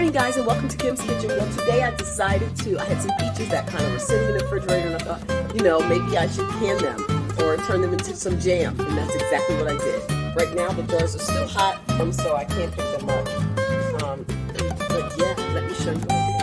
morning, guys, and welcome to Kim's Kitchen. Well, today I had some peaches that kind of were sitting in the refrigerator, and I thought, maybe I should can them or turn them into some jam, and that's exactly what I did. Right now, the jars are still hot, so I can't pick them up. But yeah, let me show you what I did.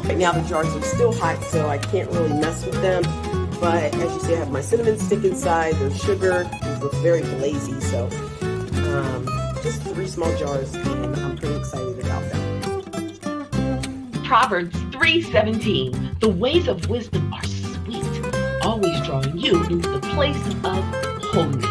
Right now the jars are still hot, so I can't really mess with them. But as you see, I have my cinnamon stick inside. There's sugar. These look very glazy, so just 3 small jars, and I'm pretty excited about them. Proverbs 3:17. The ways of wisdom are sweet, always drawing you into the place of holiness.